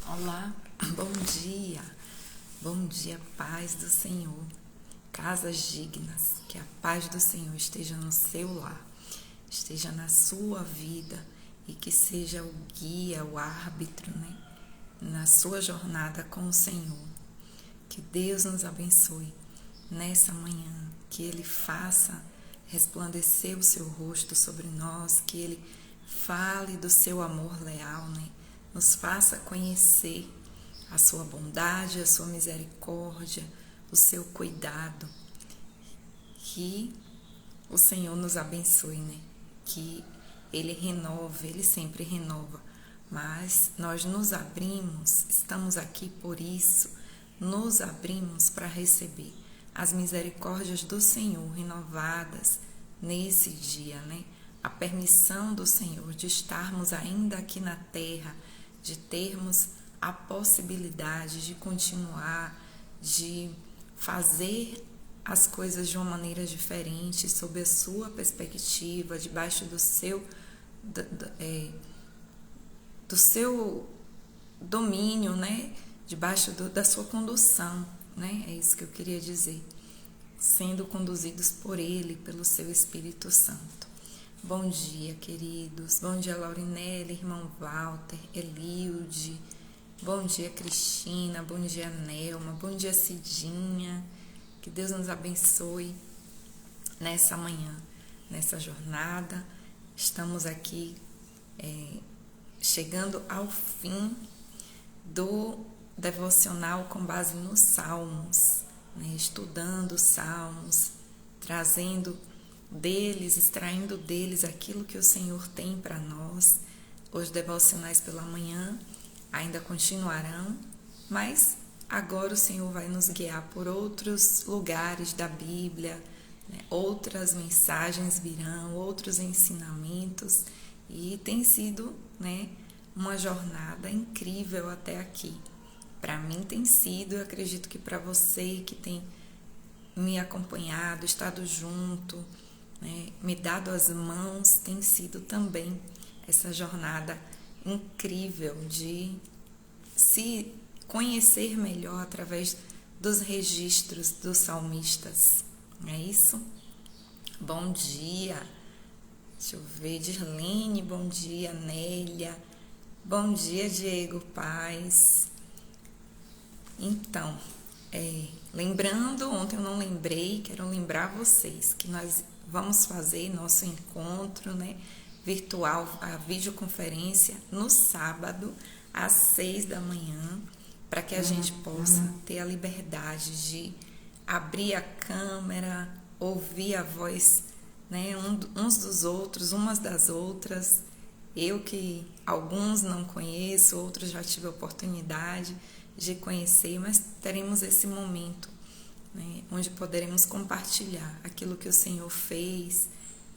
Olá, bom dia, paz do Senhor, casas dignas, que a paz do Senhor esteja no seu lar, esteja na sua vida e que seja o guia, o árbitro, na sua jornada com o Senhor. Que Deus nos abençoe nessa manhã, que Ele faça resplandecer o seu rosto sobre nós, que Ele fale do seu amor leal, nos faça conhecer a sua bondade, a sua misericórdia, o seu cuidado. Que o Senhor nos abençoe, que Ele renove, Ele sempre renova, mas nós nos abrimos, estamos aqui por isso, nos abrimos para receber as misericórdias do Senhor renovadas nesse dia, a permissão do Senhor de estarmos ainda aqui na terra, de termos a possibilidade de continuar, de fazer as coisas de uma maneira diferente, sob a sua perspectiva, debaixo do seu domínio, debaixo da sua condução, é isso que eu queria dizer, sendo conduzidos por Ele, pelo seu Espírito Santo. Bom dia, queridos, bom dia, Laurinelli, irmão Walter, Elilde, bom dia, Cristina, bom dia, Nelma, bom dia, Cidinha. Que Deus nos abençoe nessa manhã, nessa jornada. Estamos aqui chegando ao fim do devocional com base nos Salmos, estudando os Salmos, trazendo deles, extraindo deles aquilo que o Senhor tem para nós. Os devocionais pela manhã ainda continuarão, mas agora o Senhor vai nos guiar por outros lugares da Bíblia, outras mensagens virão, outros ensinamentos, e tem sido, uma jornada incrível até aqui. Para mim tem sido, eu acredito que para você que tem me acompanhado, estado junto, me dado as mãos, tem sido também essa jornada incrível de se conhecer melhor através dos registros dos salmistas. É isso? Bom dia. Deixa eu ver, Dirlene, bom dia, Nélia. Bom dia, Diego Paz. Então, lembrando, ontem eu não lembrei, quero lembrar vocês que nós vamos fazer nosso encontro, virtual, a videoconferência, no sábado, às 6 da manhã, para que a gente possa ter a liberdade de abrir a câmera, ouvir a voz, uns dos outros, umas das outras. Eu que alguns não conheço, outros já tive a oportunidade de conhecer, mas teremos esse momento, onde poderemos compartilhar aquilo que o Senhor fez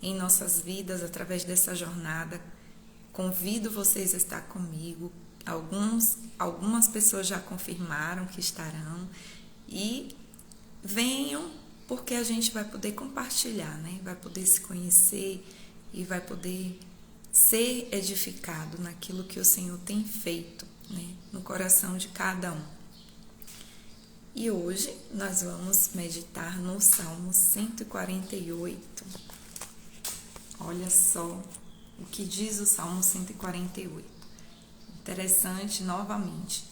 em nossas vidas através dessa jornada. Convido vocês a estar comigo. Algumas pessoas já confirmaram que estarão, e venham, porque a gente vai poder compartilhar, vai poder se conhecer e vai poder ser edificado naquilo que o Senhor tem feito, no coração de cada um. E hoje nós vamos meditar no Salmo 148. Olha só o que diz o Salmo 148. Interessante, novamente,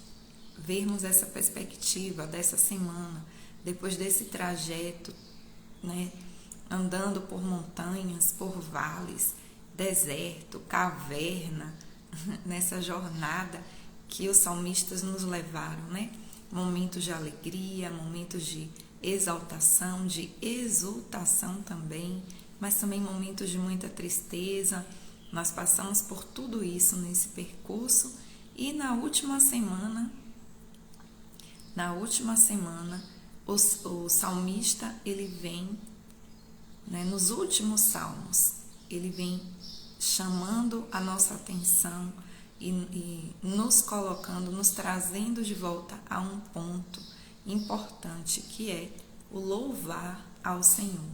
vermos essa perspectiva dessa semana, depois desse trajeto, andando por montanhas, por vales, deserto, caverna, nessa jornada que os salmistas nos levaram, Momentos de alegria, momentos de exaltação, de exultação também, mas também momentos de muita tristeza. Nós passamos por tudo isso nesse percurso, e na última semana, o salmista, ele vem, nos últimos salmos, ele vem chamando a nossa atenção e nos colocando, nos trazendo de volta a um ponto importante, que é o louvar ao Senhor.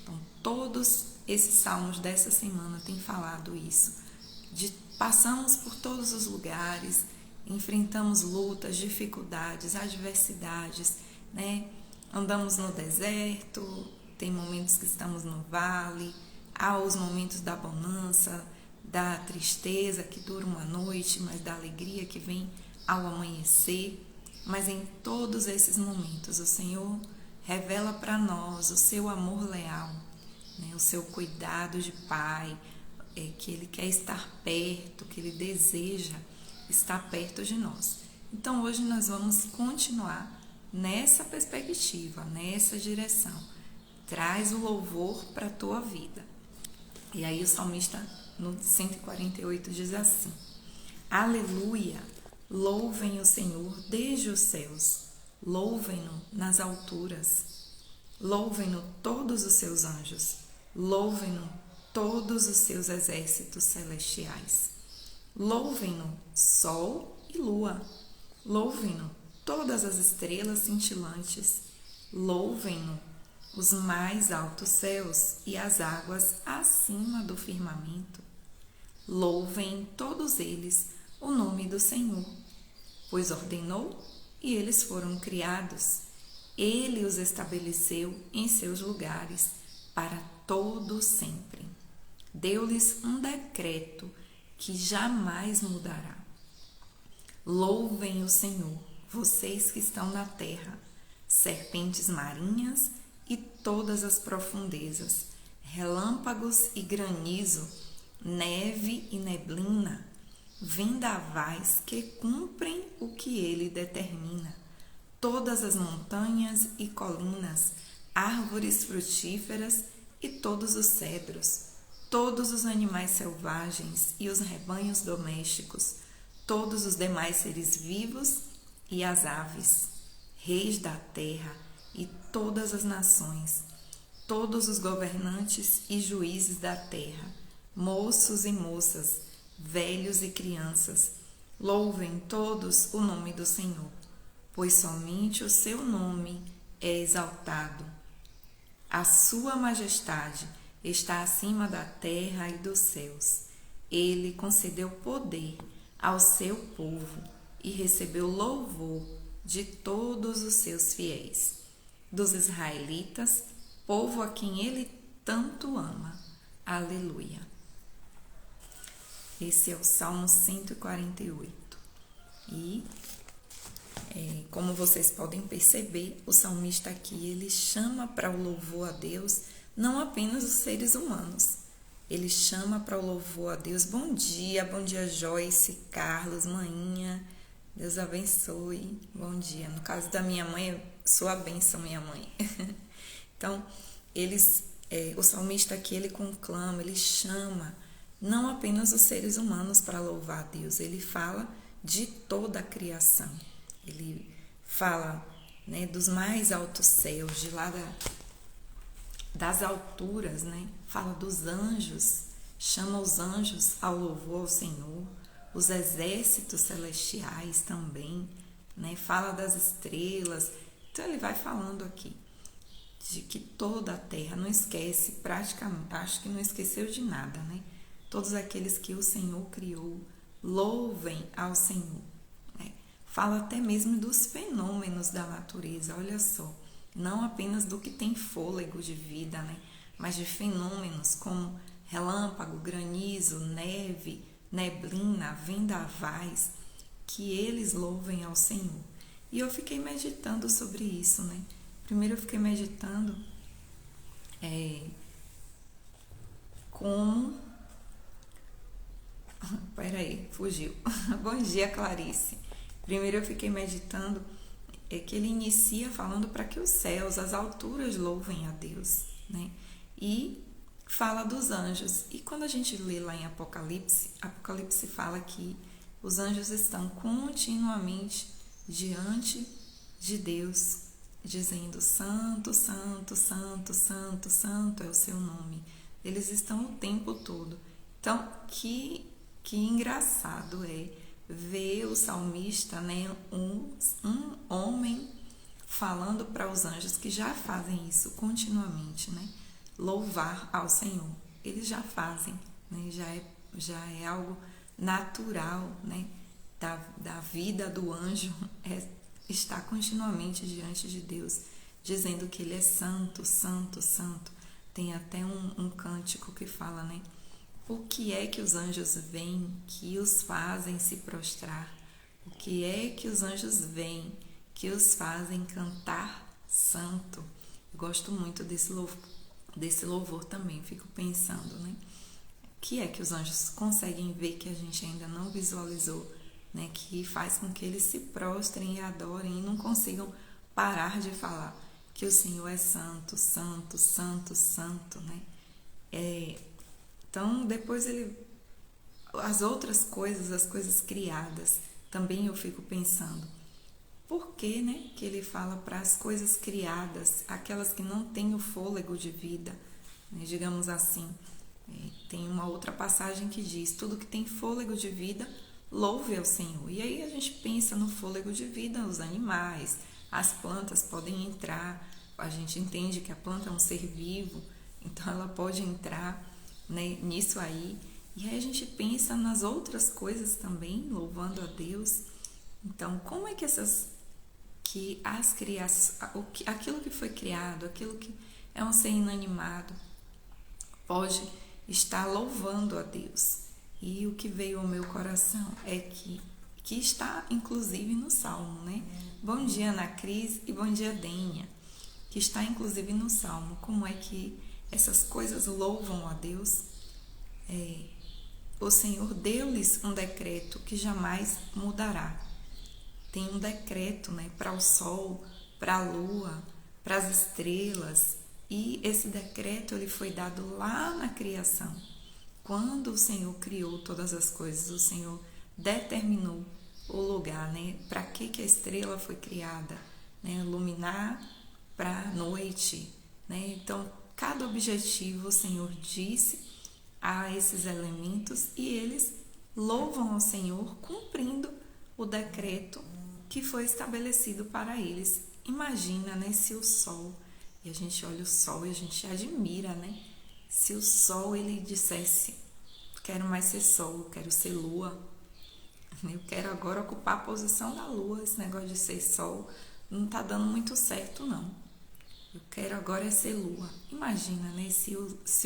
Então, todos esses salmos dessa semana têm falado isso, passamos por todos os lugares enfrentamos lutas, dificuldades, adversidades, né? Andamos no deserto, tem momentos que estamos no vale, há os momentos da bonança, da tristeza que dura uma noite, mas da alegria que vem ao amanhecer. Mas em todos esses momentos o Senhor revela para nós o seu amor leal, né? O seu cuidado de Pai, que Ele quer estar perto, que Ele deseja estar perto de nós. Então hoje nós vamos continuar nessa perspectiva, nessa direção. Traz o louvor para a tua vida. E aí o salmista no 148 diz assim: Aleluia, louvem o Senhor desde os céus, louvem-no nas alturas, louvem-no todos os seus anjos, louvem-no todos os seus exércitos celestiais, louvem-no sol e lua, louvem-no todas as estrelas cintilantes, louvem-no os mais altos céus e as águas acima do firmamento. Louvem todos eles o nome do Senhor, pois ordenou e eles foram criados. Ele os estabeleceu em seus lugares para todo sempre. Deu-lhes um decreto que jamais mudará. Louvem o Senhor, vocês que estão na terra, serpentes marinhas e todas as profundezas, relâmpagos e granizo, neve e neblina, vendavais que cumprem o que ele determina, todas as montanhas e colinas, árvores frutíferas e todos os cedros, todos os animais selvagens e os rebanhos domésticos, todos os demais seres vivos e as aves, reis da terra e todas as nações, todos os governantes e juízes da terra, moços e moças, velhos e crianças, louvem todos o nome do Senhor, pois somente o seu nome é exaltado. A sua majestade está acima da terra e dos céus. Ele concedeu poder ao seu povo e recebeu louvor de todos os seus fiéis, dos israelitas, povo a quem ele tanto ama. Aleluia. Esse é o Salmo 148. E, como vocês podem perceber, o salmista aqui, ele chama para o louvor a Deus não apenas os seres humanos. Ele chama para o louvor a Deus. Bom dia Joyce, Carlos, Maninha, Deus abençoe, bom dia. No caso da minha mãe, eu sou a bênção, minha mãe. Então, o salmista aqui, ele conclama, ele chama não apenas os seres humanos para louvar a Deus, ele fala de toda a criação. Ele fala, né, dos mais altos céus, de lá das alturas, né? Fala dos anjos, chama os anjos ao louvor ao Senhor, os exércitos celestiais também, né? Fala das estrelas. Então ele vai falando aqui de que toda a terra, não esquece, praticamente, acho que não esqueceu de nada, né? Todos aqueles que o Senhor criou, louvem ao Senhor, né? Fala até mesmo dos fenômenos da natureza, olha só, não apenas do que tem fôlego de vida, né? Mas de fenômenos como relâmpago, granizo, neve, neblina, vendavais, que eles louvem ao Senhor. E eu fiquei meditando sobre isso, né? Primeiro eu fiquei meditando como... Peraí, fugiu. Bom dia, Clarice. Primeiro eu fiquei meditando que ele inicia falando para que os céus, as alturas louvem a Deus, né? E fala dos anjos. E quando a gente lê lá em Apocalipse fala que os anjos estão continuamente diante de Deus, dizendo santo, santo, santo, santo, santo é o seu nome. Eles estão o tempo todo. Então, que engraçado é ver o salmista, né, um homem falando para os anjos que já fazem isso continuamente, né? Louvar ao Senhor. Eles já fazem, né? Já é algo natural, né? da vida do anjo está continuamente diante de Deus, dizendo que ele é santo, santo, santo. Tem até um cântico que fala, né? O que é que os anjos veem que os fazem se prostrar? O que é que os anjos veem que os fazem cantar santo? Eu gosto muito desse louvor também, fico pensando, né? O que é que os anjos conseguem ver que a gente ainda não visualizou, né? Que faz com que eles se prostrem e adorem e não consigam parar de falar que o Senhor é santo, santo, santo, santo, né? Então, depois as outras coisas, as coisas criadas, também eu fico pensando, por que, né, que ele fala para as coisas criadas, aquelas que não têm o fôlego de vida, né, digamos assim. Tem uma outra passagem que diz, tudo que tem fôlego de vida, louve ao Senhor. E aí a gente pensa no fôlego de vida, os animais, as plantas podem entrar, a gente entende que a planta é um ser vivo, então ela pode entrar, né, nisso aí. E aí a gente pensa nas outras coisas também, louvando a Deus. Então, como é que aquilo que foi criado, aquilo que é um ser inanimado, pode estar louvando a Deus? E o que veio ao meu coração é que está inclusive no Salmo, né? Bom dia, Ana Cris, e bom dia, Dênia, que está inclusive no Salmo. Como é que essas coisas louvam a Deus? O Senhor deu-lhes um decreto que jamais mudará. Tem um decreto, né, para o sol, para a lua, para as estrelas, e esse decreto ele foi dado lá na criação. Quando o Senhor criou todas as coisas, o Senhor determinou o lugar, né, para que a estrela foi criada, né, iluminar para a noite, né? Então, cada objetivo o Senhor disse a esses elementos e eles louvam ao Senhor cumprindo o decreto que foi estabelecido para eles. Imagina, né, se o sol, e a gente olha o sol e a gente admira, né? Se o sol ele dissesse, quero mais ser sol, eu quero ser lua, eu quero agora ocupar a posição da lua, esse negócio de ser sol não tá dando muito certo não, eu quero agora ser lua. Imagina, né, se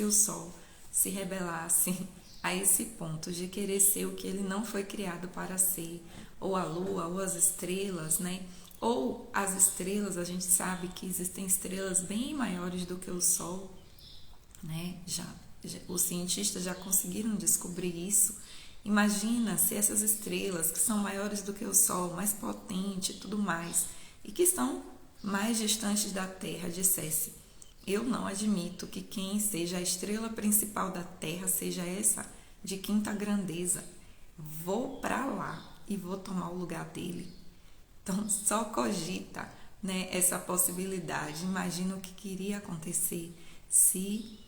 o sol se rebelasse a esse ponto de querer ser o que ele não foi criado para ser, ou a lua, ou as estrelas, né? Ou as estrelas, a gente sabe que existem estrelas bem maiores do que o Sol, né? Os cientistas já conseguiram descobrir isso. Imagina se essas estrelas que são maiores do que o Sol, mais potentes e tudo mais, e que estão mais distantes da Terra, dissesse, eu não admito que quem seja a estrela principal da Terra seja essa de quinta grandeza. Vou para lá e vou tomar o lugar dele. Então, só cogita, né, essa possibilidade. Imagina o que iria acontecer se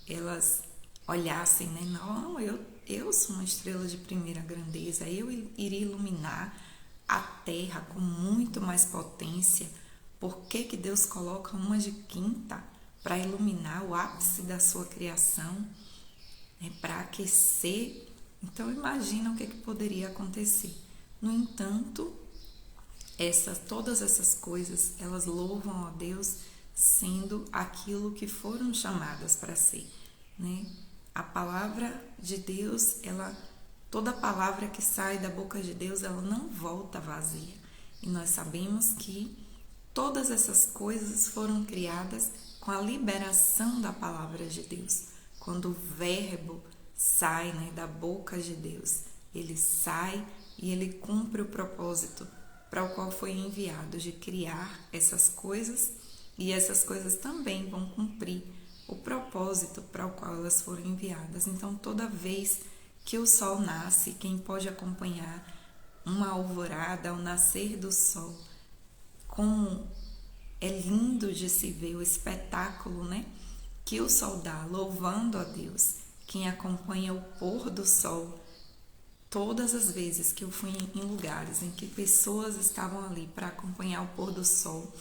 elas olhassem, né? Não, eu sou uma estrela de primeira grandeza, eu iria iluminar a Terra com muito mais potência. Por que Deus coloca uma de quinta para iluminar o ápice da sua criação, né, para aquecer? Então, imagina o que poderia acontecer. No entanto, todas essas coisas, elas louvam a Deus sendo aquilo que foram chamadas para ser, né? A palavra de Deus, toda palavra que sai da boca de Deus, ela não volta vazia. E nós sabemos que todas essas coisas foram criadas com a liberação da palavra de Deus. Quando o verbo sai, né, da boca de Deus, ele sai e ele cumpre o propósito para o qual foi enviado, de criar essas coisas, e essas coisas também vão cumprir o propósito para o qual elas foram enviadas. Então, toda vez que o sol nasce, quem pode acompanhar uma alvorada, ao nascer do sol, como é lindo de se ver o espetáculo, né, que o sol dá, louvando a Deus. Quem acompanha o pôr do sol, todas as vezes que eu fui em lugares em que pessoas estavam ali para acompanhar o pôr do sol,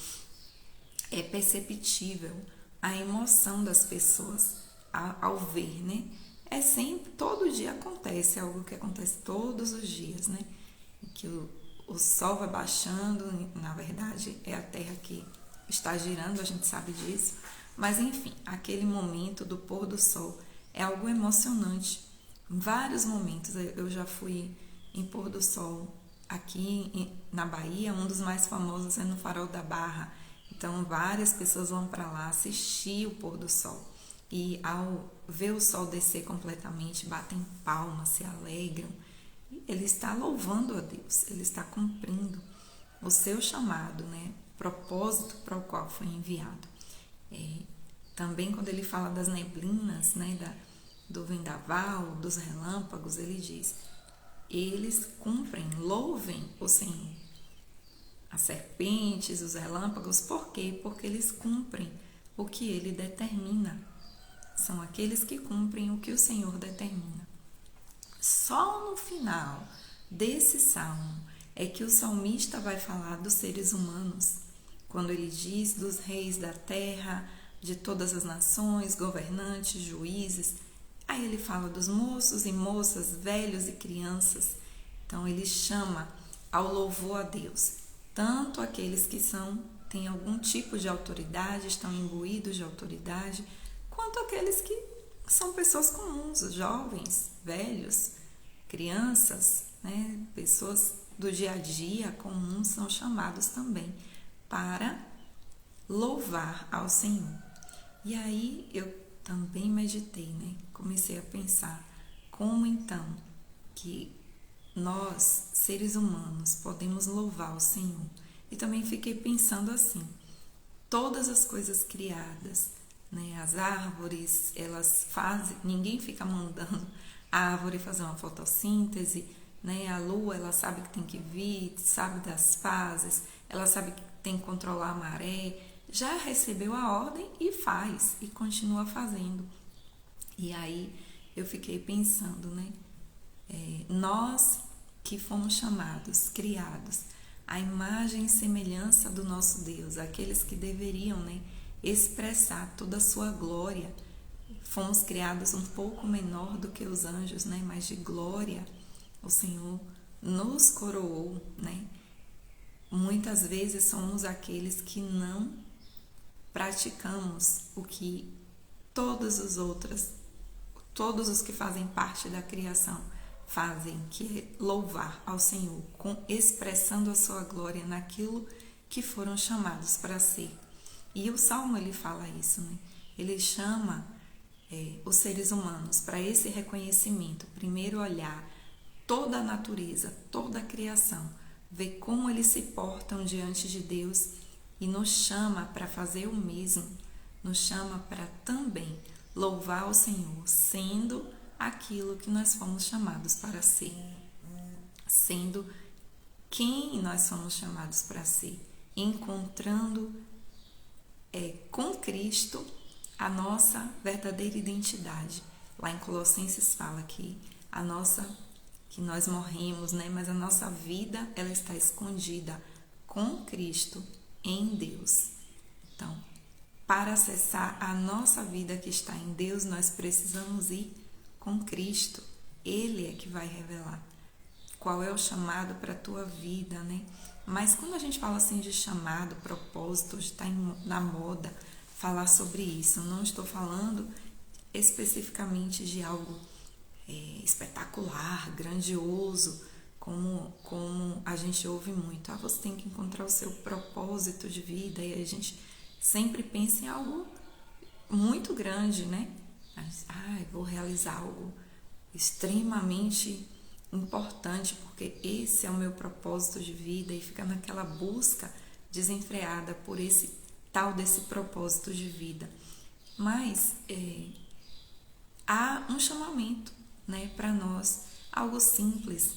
é perceptível a emoção das pessoas ao ver, né, é sempre, todo dia acontece, é algo que acontece todos os dias, né? Que o sol vai baixando, na verdade é a Terra que está girando, a gente sabe disso, mas enfim, aquele momento do pôr do sol é algo emocionante. Em vários momentos eu já fui em pôr do sol aqui na Bahia, um dos mais famosos é no Farol da Barra, então várias pessoas vão para lá assistir o pôr do sol e ao ver o sol descer completamente, batem palmas, se alegram. Ele está louvando a Deus, ele está cumprindo o seu chamado, né? Propósito para o qual foi enviado. Também quando ele fala das neblinas, né? Do vendaval, dos relâmpagos, ele diz: eles cumprem, louvem o Senhor. As serpentes, os relâmpagos, por quê? Porque eles cumprem o que ele determina. São aqueles que cumprem o que o Senhor determina. Só no final desse salmo é que o salmista vai falar dos seres humanos, quando ele diz dos reis da terra, de todas as nações, governantes, juízes. Aí ele fala dos moços e moças, velhos e crianças. Então ele chama ao louvor a Deus, tanto aqueles que têm algum tipo de autoridade, estão imbuídos de autoridade, quanto aqueles que são pessoas comuns, jovens, velhos, crianças, né? Pessoas do dia a dia comuns são chamados também para louvar ao Senhor. E aí eu também meditei, né? Comecei a pensar como então que nós, seres humanos, podemos louvar o Senhor. E também fiquei pensando assim, todas as coisas criadas, né? As árvores, elas fazem, ninguém fica mandando a árvore fazer uma fotossíntese, né? A lua, ela sabe que tem que vir, sabe das fases, ela sabe que tem que controlar a maré, já recebeu a ordem e faz, e continua fazendo. E aí eu fiquei pensando, né? Nós que fomos chamados, criados, à imagem e semelhança do nosso Deus, aqueles que deveriam, né, expressar toda a sua glória. Fomos criados um pouco menor do que os anjos, né, mas de glória. O Senhor nos coroou, né? Muitas vezes somos aqueles que não praticamos o que todos os que fazem parte da criação fazem, que é louvar ao Senhor, expressando a sua glória naquilo que foram chamados para ser. E o Salmo, ele fala isso, né? Ele chama os seres humanos para esse reconhecimento, primeiro olhar toda a natureza, toda a criação, ver como eles se portam diante de Deus e nos chama para fazer o mesmo, nos chama para também louvar o Senhor, sendo aquilo que nós fomos chamados para ser, sendo quem nós fomos chamados para ser, encontrando com Cristo a nossa verdadeira identidade. Lá em Colossenses fala que que nós morremos, né? Mas a nossa vida, ela está escondida com Cristo em Deus. Então, para acessar a nossa vida que está em Deus, nós precisamos ir com Cristo. Ele é que vai revelar qual é o chamado para a tua vida, né? Mas quando a gente fala assim de chamado, propósito, hoje está na moda falar sobre isso. Não estou falando especificamente de algo espetacular, grandioso, como a gente ouve muito. Você tem que encontrar o seu propósito de vida, e a gente sempre pensa em algo muito grande, né? Vou realizar algo extremamente importante, porque esse é o meu propósito de vida, e fica naquela busca desenfreada por esse tal desse propósito de vida. Mas há um chamamento, né, para nós, algo simples,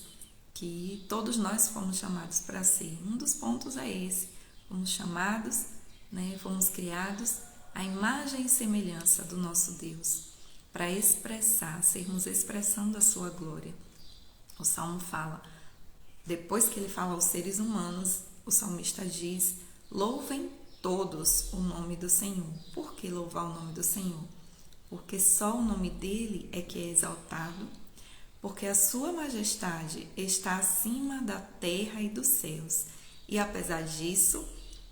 que todos nós fomos chamados para ser. Um dos pontos é esse: fomos chamados, né, fomos criados à imagem e semelhança do nosso Deus, para expressar, sermos expressando a sua glória. O Salmo fala, depois que ele fala aos seres humanos, o salmista diz: louvem todos o nome do Senhor. Por que louvar o nome do Senhor? porque só o nome dele é que é exaltado, porque a sua majestade está acima da terra e dos céus. E apesar disso,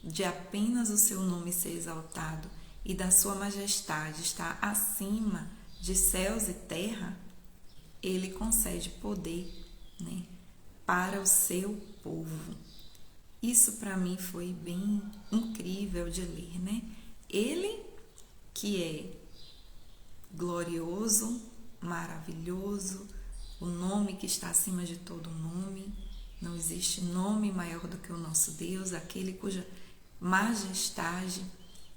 de apenas o seu nome ser exaltado e da sua majestade estar acima de céus e terra, ele concede poder, né, para o seu povo. Isso para mim foi bem incrível de ler, né? Ele que é glorioso, maravilhoso, o nome que está acima de todo nome, não existe nome maior do que o nosso Deus, aquele cuja majestade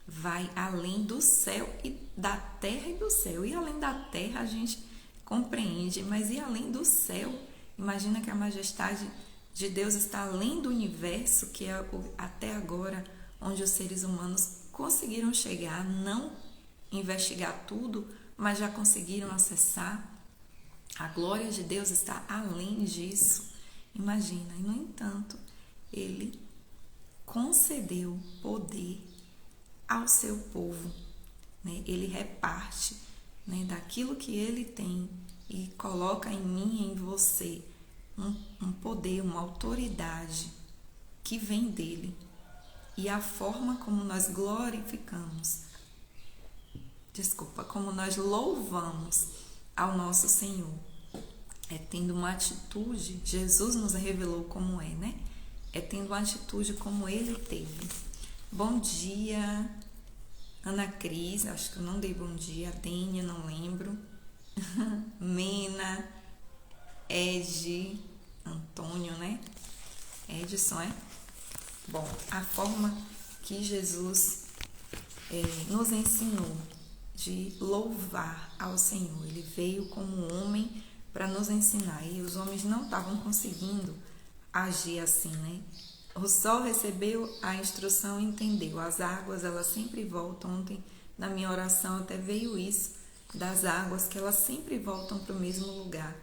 vai além do céu e da terra e do céu. E além da terra a gente compreende, mas e além do céu? Imagina que a majestade de Deus está além do universo, que é até agora onde os seres humanos conseguiram chegar, não investigar tudo, mas já conseguiram acessar. A glória de Deus está além disso. Imagina, e no entanto, ele concedeu poder ao seu povo, né? Ele reparte, né, daquilo que ele tem e coloca em mim e em você um poder, uma autoridade que vem dele. E a forma como nós glorificamos, como nós louvamos ao nosso Senhor, é tendo uma atitude, Jesus nos revelou como é, né? É tendo uma atitude como ele teve. Bom dia, Ana Cris, acho que eu não dei bom dia, Dênia, não lembro, Mena, Ed, Antônio, né? Edson, é? Bom, a forma que Jesus nos ensinou de louvar ao Senhor, ele veio como homem para nos ensinar, e os homens não estavam conseguindo agir assim, né? O sol recebeu a instrução e entendeu. As águas, elas sempre voltam. Ontem, na minha oração, até veio isso, das águas, que elas sempre voltam para o mesmo lugar.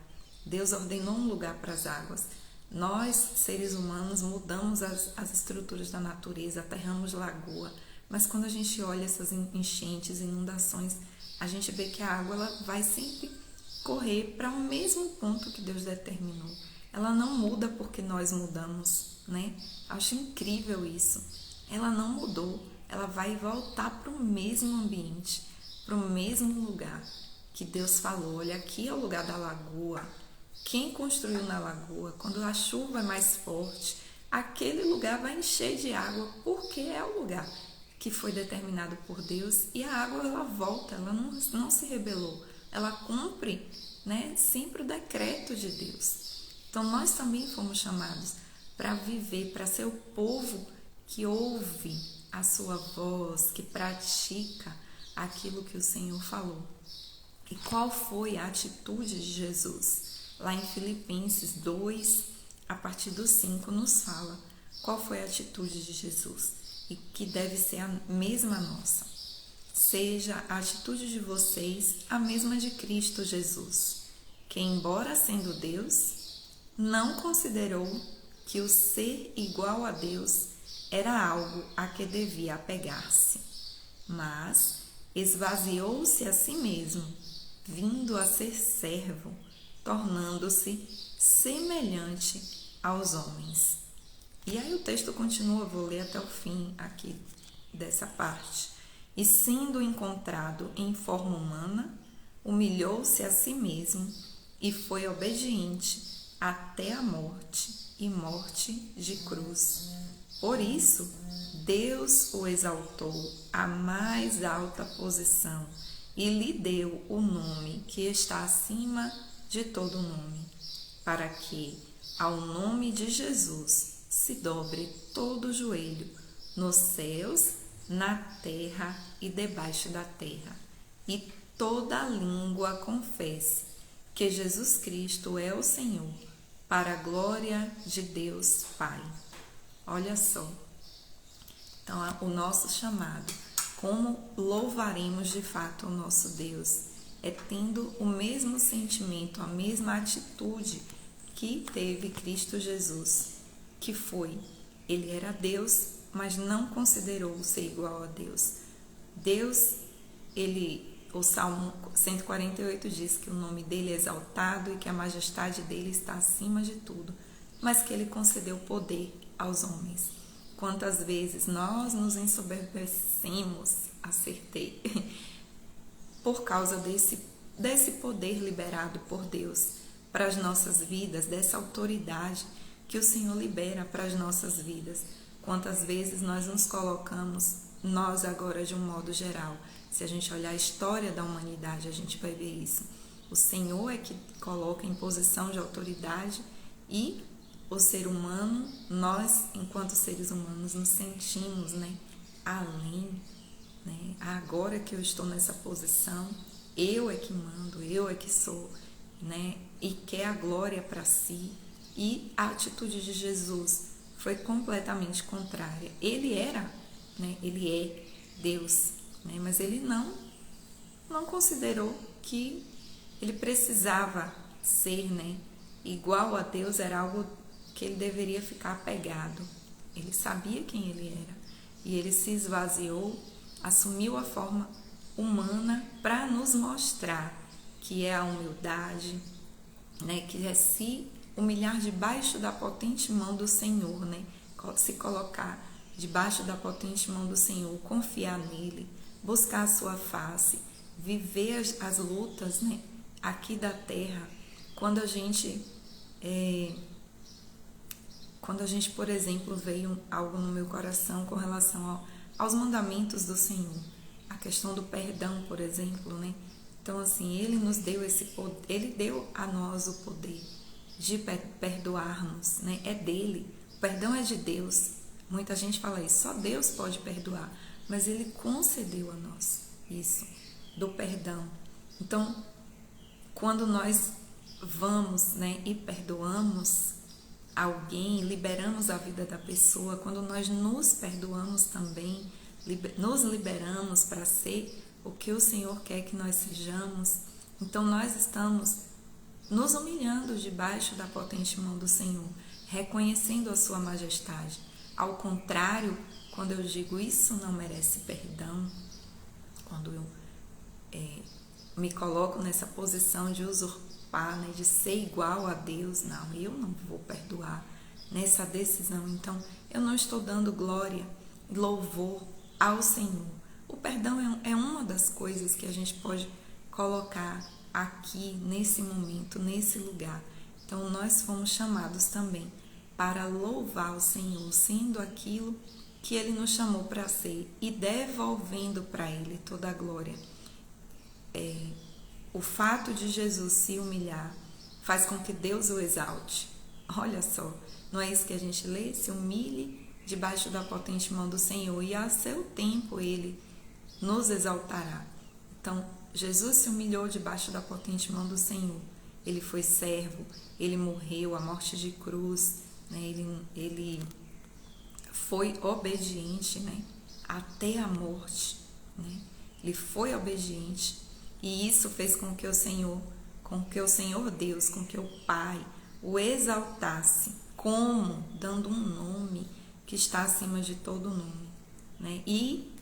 Deus ordenou um lugar para as águas. Nós, seres humanos, mudamos as estruturas da natureza, aterramos lagoa, mas quando a gente olha essas enchentes, inundações, a gente vê que a água ela vai sempre correr para o mesmo ponto que Deus determinou. Ela não muda porque nós mudamos, né? Acho incrível isso. Ela não mudou, ela vai voltar para o mesmo ambiente, para o mesmo lugar que Deus falou. Olha, aqui é o lugar da lagoa. Quem construiu na lagoa, quando a chuva é mais forte, aquele lugar vai encher de água, porque é o lugar que foi determinado por Deus, e a água ela volta, ela não se rebelou, ela cumpre, né, sempre o decreto de Deus. Então nós também fomos chamados para viver, para ser o povo que ouve a sua voz, que pratica aquilo que o Senhor falou. E qual foi a atitude de Jesus? Lá em Filipenses 2, a partir do 5, nos fala qual foi a atitude de Jesus e que deve ser a mesma nossa. Seja a atitude de vocês a mesma de Cristo Jesus, que, embora sendo Deus, não considerou que o ser igual a Deus era algo a que devia apegar-se, mas esvaziou-se a si mesmo, vindo a ser servo, tornando-se semelhante aos homens. E aí o texto continua, vou ler até o fim aqui dessa parte. E sendo encontrado em forma humana, humilhou-se a si mesmo e foi obediente até a morte e morte de cruz. Por isso, Deus o exaltou à mais alta posição e lhe deu o nome que está acima de todo nome, para que, ao nome de Jesus, se dobre todo o joelho, nos céus, na terra e debaixo da terra, e toda língua confesse que Jesus Cristo é o Senhor, para a glória de Deus Pai. Olha só. Então, o nosso chamado, como louvaremos de fato o nosso Deus, é tendo o mesmo sentimento, a mesma atitude que teve Cristo Jesus, que foi, ele era Deus, mas não considerou ser igual a Deus. Deus, ele o Salmo 148 diz que o nome dele é exaltado e que a majestade dele está acima de tudo, mas que ele concedeu poder aos homens. Quantas vezes nós nos ensoberbecemos, acertei, por causa desse poder liberado por Deus para as nossas vidas, dessa autoridade que o Senhor libera para as nossas vidas. Quantas vezes nós nos colocamos, nós agora de um modo geral, se a gente olhar a história da humanidade, a gente vai ver isso. O Senhor é que coloca em posição de autoridade e o ser humano, nós, enquanto seres humanos, nos sentimos, além, agora que eu estou nessa posição, eu é que mando, eu é que sou, e quer a glória para si. E a atitude de Jesus foi completamente contrária. Ele era, ele é Deus, mas ele não considerou que ele precisava ser, igual a Deus, era algo que ele deveria ficar apegado. Ele sabia quem ele era e ele se esvaziou, assumiu a forma humana para nos mostrar que é a humildade, que é se humilhar debaixo da potente mão do Senhor, se colocar debaixo da potente mão do Senhor, confiar nele, buscar a sua face, viver as lutas, aqui da terra. Quando a gente, por exemplo, veio algo no meu coração com relação aos mandamentos do Senhor, a questão do perdão, por exemplo, Então, assim, ele nos deu esse poder, ele deu a nós o poder de perdoarmos, É dele, o perdão é de Deus. Muita gente fala isso, só Deus pode perdoar, mas ele concedeu a nós isso, do perdão. Então, quando nós vamos, e perdoamos alguém, liberamos a vida da pessoa, quando nós nos perdoamos também, nos liberamos para ser o que o Senhor quer que nós sejamos. Então, nós estamos nos humilhando debaixo da potente mão do Senhor, reconhecendo a sua majestade. Ao contrário, quando eu digo isso não merece perdão, quando eu me coloco nessa posição de usurpar, de ser igual a Deus, não, eu não vou perdoar nessa decisão. Então, eu não estou dando glória e louvor ao Senhor. O perdão é uma das coisas que a gente pode colocar aqui, nesse momento, nesse lugar. Então, nós fomos chamados também para louvar o Senhor, sendo aquilo que Ele nos chamou para ser e devolvendo para Ele toda a glória. O fato de Jesus se humilhar faz com que Deus o exalte. Olha só, não é isso que a gente lê? Se humilhe debaixo da potente mão do Senhor e a seu tempo Ele nos exaltará. Então, Jesus se humilhou debaixo da potente mão do Senhor. Ele foi servo, ele morreu a morte de cruz, ele foi obediente, até a morte, Ele foi obediente e isso fez com que o Senhor Deus, com que o Pai o exaltasse, como? Dando um nome que está acima de todo nome, E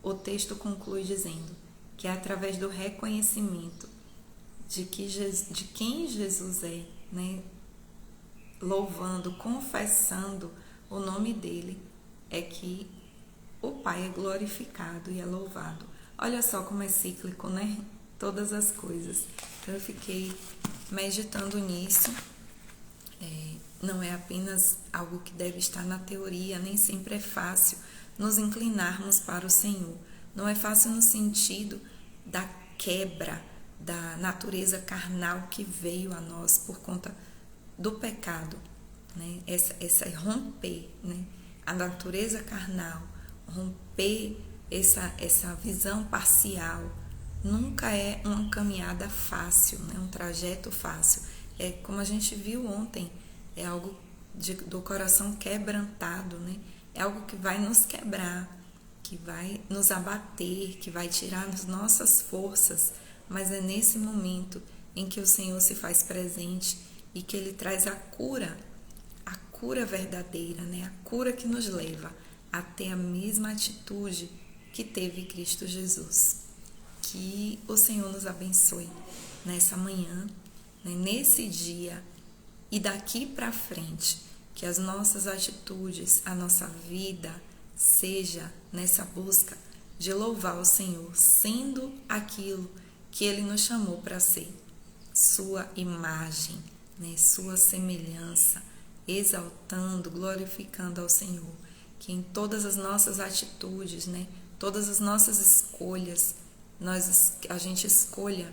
o texto conclui dizendo que é através do reconhecimento de quem Jesus é, louvando, confessando o nome dele, é que o Pai é glorificado e é louvado. Olha só como é cíclico, Todas as coisas. Então eu fiquei meditando nisso. Não é apenas algo que deve estar na teoria, nem sempre é fácil nos inclinarmos para o Senhor. Não é fácil no sentido da quebra da natureza carnal que veio a nós por conta do pecado, essa romper, a natureza carnal, romper essa visão parcial, nunca é uma caminhada fácil, um trajeto fácil. É como a gente viu ontem, é algo do coração quebrantado, É algo que vai nos quebrar, que vai nos abater, que vai tirar as nossas forças, mas é nesse momento em que o Senhor se faz presente e que Ele traz a cura verdadeira, a cura que nos leva a ter a mesma atitude que teve Cristo Jesus, que o Senhor nos abençoe nessa manhã, né, nesse dia e daqui para frente, que as nossas atitudes, a nossa vida seja nessa busca de louvar o Senhor, sendo aquilo que Ele nos chamou para ser, sua imagem, né, sua semelhança, exaltando, glorificando ao Senhor, que em todas as nossas atitudes, né, todas as nossas escolhas, a gente escolha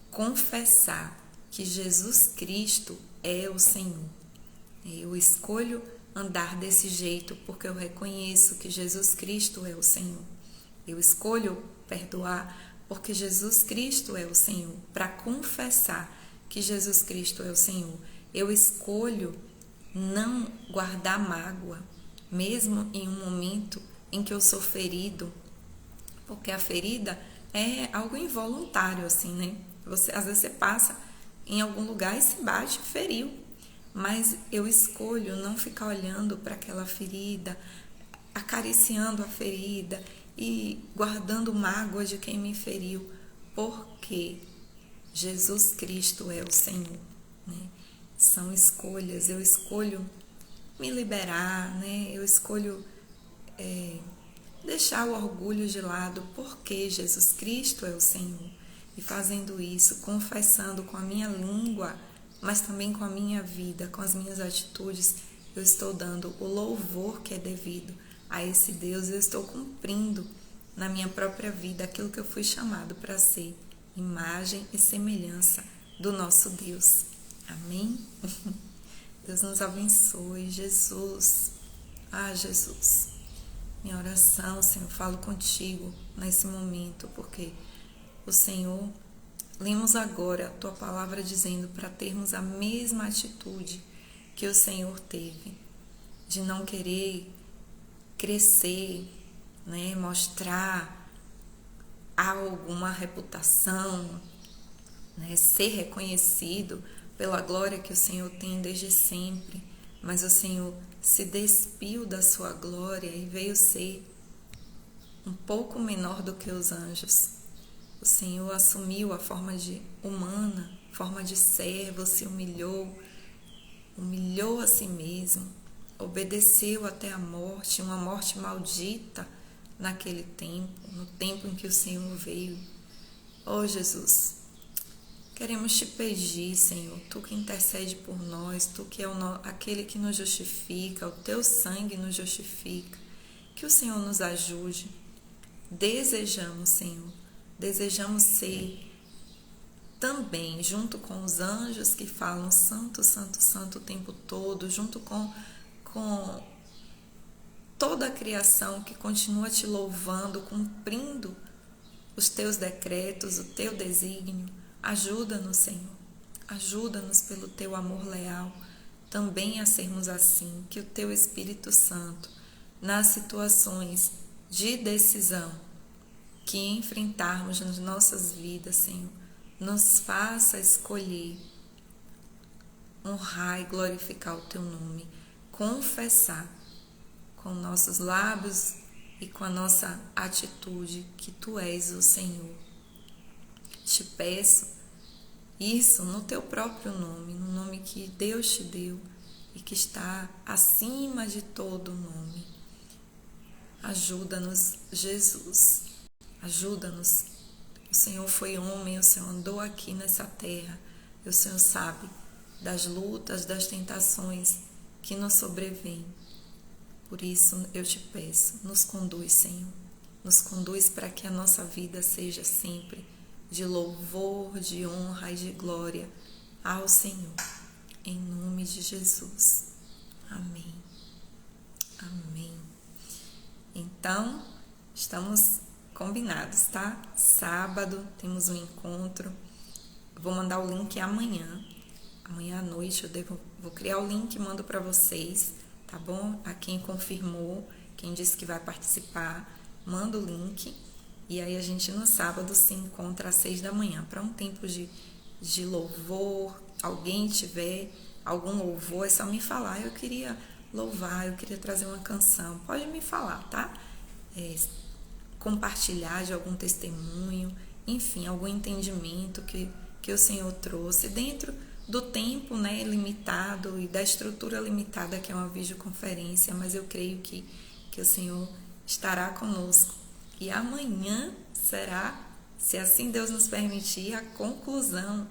confessar que Jesus Cristo é o Senhor. Eu escolho andar desse jeito porque eu reconheço que Jesus Cristo é o Senhor. Eu escolho perdoar porque Jesus Cristo é o Senhor, para confessar que Jesus Cristo é o Senhor. Eu escolho não guardar mágoa, mesmo em um momento em que eu sou ferido, porque a ferida é algo involuntário, assim, né? Às vezes você passa em algum lugar e se bate, feriu. Mas eu escolho não ficar olhando para aquela ferida, acariciando a ferida e guardando mágoa de quem me feriu, porque Jesus Cristo é o Senhor, né? São escolhas, eu escolho me liberar, né? Eu escolho deixar o orgulho de lado, porque Jesus Cristo é o Senhor. E fazendo isso, confessando com a minha língua, mas também com a minha vida, com as minhas atitudes, eu estou dando o louvor que é devido a esse Deus. Eu estou cumprindo na minha própria vida aquilo que eu fui chamado para ser, imagem e semelhança do nosso Deus. Amém? Deus nos abençoe. Jesus. Jesus. Minha oração, Senhor, falo contigo nesse momento, porque o Senhor, lemos agora a Tua palavra dizendo para termos a mesma atitude que o Senhor teve, de não querer crescer, né, mostrar algo, uma reputação, né, ser reconhecido pela glória que o Senhor tem desde sempre, mas o Senhor se despiu da sua glória e veio ser um pouco menor do que os anjos. O Senhor assumiu a forma de humana, forma de servo, se humilhou a si mesmo, obedeceu até a morte, uma morte maldita naquele tempo, no tempo em que o Senhor veio. Oh Jesus, queremos te pedir, Senhor, Tu que intercede por nós, Tu que é aquele que nos justifica, o Teu sangue nos justifica, que o Senhor nos ajude. Desejamos, Senhor, desejamos ser também, junto com os anjos que falam santo, santo, santo o tempo todo, junto com toda a criação que continua te louvando, cumprindo os teus decretos, o teu desígnio. Ajuda-nos, Senhor, ajuda-nos pelo teu amor leal também a sermos assim, que o teu Espírito Santo, nas situações de decisão que enfrentarmos nas nossas vidas, Senhor, nos faça escolher honrar e glorificar o teu nome, confessar com nossos lábios e com a nossa atitude que tu és o Senhor. Te peço isso no teu próprio nome, no nome que Deus te deu e que está acima de todo nome. Ajuda-nos, Jesus, ajuda-nos. O Senhor foi homem, o Senhor andou aqui nessa terra, e o Senhor sabe das lutas, das tentações que nos sobrevêm. Por isso eu te peço, nos conduz, Senhor, nos conduz para que a nossa vida seja sempre de louvor, de honra e de glória ao Senhor, em nome de Jesus. Amém. Amém. Então, estamos combinados, tá? Sábado temos um encontro. Vou mandar o link amanhã. Amanhã à noite vou criar o link e mando para vocês, tá bom? A quem confirmou, quem disse que vai participar, manda o link. E aí a gente no sábado se encontra às 6 da manhã para um tempo de louvor. Alguém tiver algum louvor, é só me falar. Eu queria louvar, eu queria trazer uma canção. Pode me falar, tá? compartilhar de algum testemunho, enfim, algum entendimento que o Senhor trouxe dentro do tempo, né, limitado e da estrutura limitada que é uma videoconferência, mas eu creio que o Senhor estará conosco. E amanhã será, se assim Deus nos permitir, a conclusão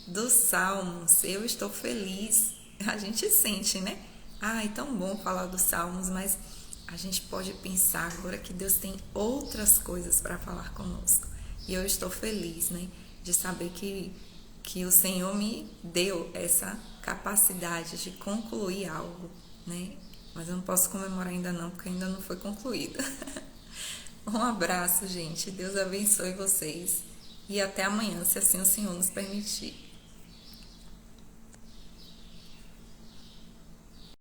dos Salmos. Eu estou feliz. A gente sente, né? É tão bom falar dos Salmos, mas a gente pode pensar agora que Deus tem outras coisas para falar conosco. E eu estou feliz, né, de saber que o Senhor me deu essa capacidade de concluir algo, né? Mas eu não posso comemorar ainda não, porque ainda não foi concluída. Um abraço, gente. Deus abençoe vocês. E até amanhã, se assim o Senhor nos permitir.